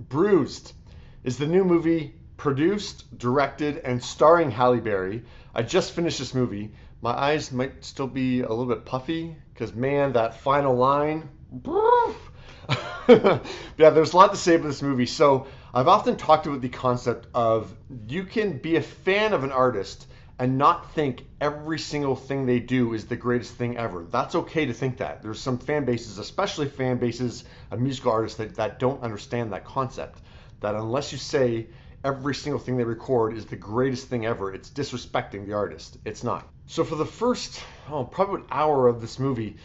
Bruised is the new movie produced, directed, and starring Halle Berry. I just finished this movie. My eyes might still be a little bit puffy because, man, that final line. Yeah, there's a lot to say about this movie. So, I've often talked about the concept of you can be a fan of an artist and not think every single thing they do is the greatest thing ever. That's okay to think that. There's some fan bases, especially fan bases of musical artists, that don't understand that concept. That unless you say every single thing they record is the greatest thing ever, it's disrespecting the artist. It's not. So for the first, probably an hour of this movie,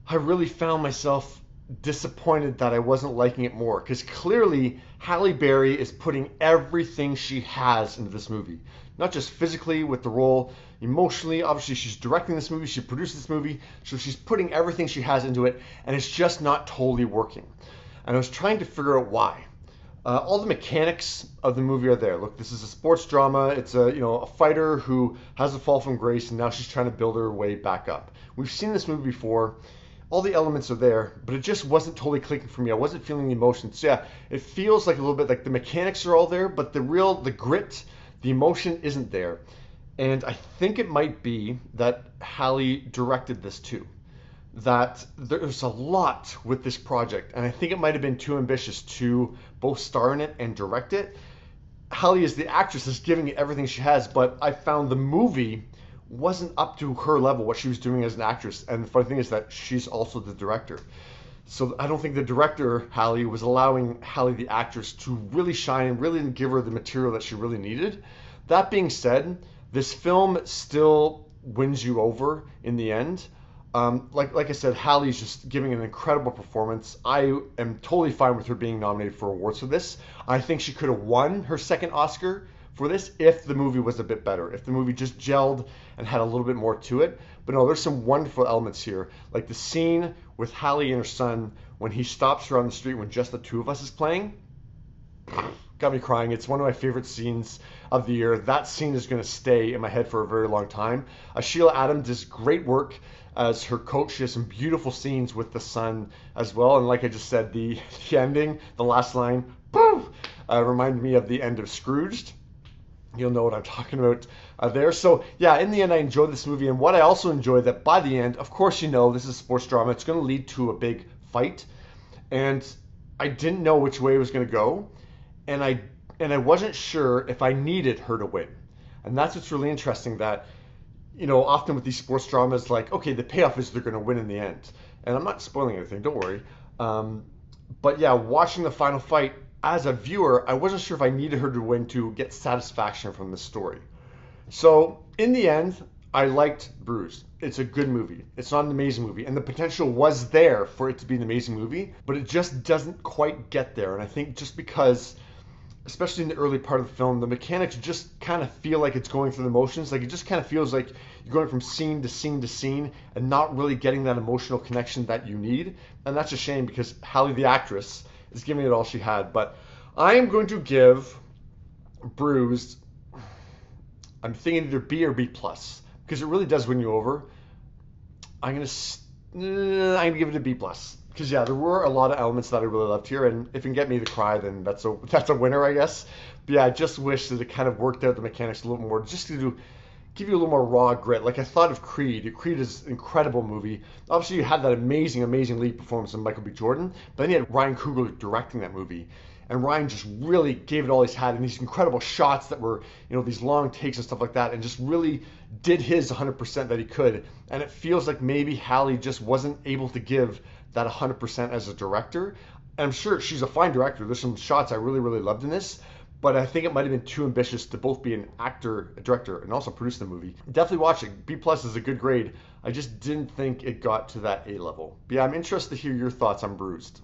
I really found myself disappointed that I wasn't liking it more, because clearly Halle Berry is putting everything she has into this movie. Not just physically with the role, emotionally. Obviously, she's directing this movie, she produced this movie, so she's putting everything she has into it, and it's just not totally working. And I was trying to figure out why. All the mechanics of the movie are there. Look, this is a sports drama. It's a fighter who has a fall from grace, and now she's trying to build her way back up. We've seen this movie before. All the elements are there, but it just wasn't totally clicking for me. I wasn't feeling the emotions. So yeah, it feels like a little bit like the mechanics are all there, but the grit, the emotion isn't there. And I think it might be that Halle directed this too. That there's a lot with this project, and I think it might have been too ambitious to both star in it and direct it. Halle is the actress, is giving it everything she has, but I found the movie wasn't up to her level, what she was doing as an actress. And the funny thing is that she's also the director. So I don't think the director, Halle, was allowing Halle, the actress, to really shine and really give her the material that she really needed. That being said, this film still wins you over in the end. Like I said, Halle's just giving an incredible performance. I am totally fine with her being nominated for awards for this. I think she could have won her second Oscar for this if the movie was a bit better, if the movie just gelled and had a little bit more to it. But no, there's some wonderful elements here, like the scene with Halle and her son when he stops her on the street when just the two of us is playing. Got me crying. It's one of my favorite scenes of the year. That scene is going to stay in my head for a very long time. Sheila Adams does great work as her coach. She has some beautiful scenes with the son as well. And like I just said, the ending, the last line, boom, reminded me of the end of Scrooged. You'll know what I'm talking about there. So yeah, in the end, I enjoyed this movie. And what I also enjoyed, that by the end, of course, this is a sports drama. It's going to lead to a big fight. And I didn't know which way it was going to go. And I wasn't sure if I needed her to win. And that's what's really interesting, that, often with these sports dramas, like, okay, the payoff is they're going to win in the end. And I'm not spoiling anything, don't worry. But yeah, watching the final fight, as a viewer, I wasn't sure if I needed her to win to get satisfaction from the story. So in the end, I liked Bruised. It's a good movie. It's not an amazing movie. And the potential was there for it to be an amazing movie, but it just doesn't quite get there. And I think just because, especially in the early part of the film, the mechanics just kind of feel like it's going through the motions. Like, it just kind of feels like you're going from scene to scene to scene and not really getting that emotional connection that you need. And that's a shame, because Halle, the actress, is giving it all she had. But I am going to give Bruised, I'm thinking either B or B plus, because it really does win you over. I'm gonna give it a B plus, because yeah, there were a lot of elements that I really loved here, and if it can get me to cry, then that's a winner, I guess. But yeah, I just wish that it kind of worked out the mechanics a little more, just to give you a little more raw grit. Like I thought of Creed. Creed is an incredible movie. Obviously, you had that amazing lead performance of Michael B. Jordan, but then you had Ryan Coogler directing that movie. And Ryan just really gave it all he's had, and these incredible shots that were, these long takes and stuff like that, and just really did his 100% that he could. And it feels like maybe Halle just wasn't able to give that 100% as a director. And I'm sure she's a fine director. There's some shots I really, really loved in this, but I think it might have been too ambitious to both be an actor, a director, and also produce the movie. Definitely watch it. B plus is a good grade. I just didn't think it got to that A level. But yeah, I'm interested to hear your thoughts on Bruised.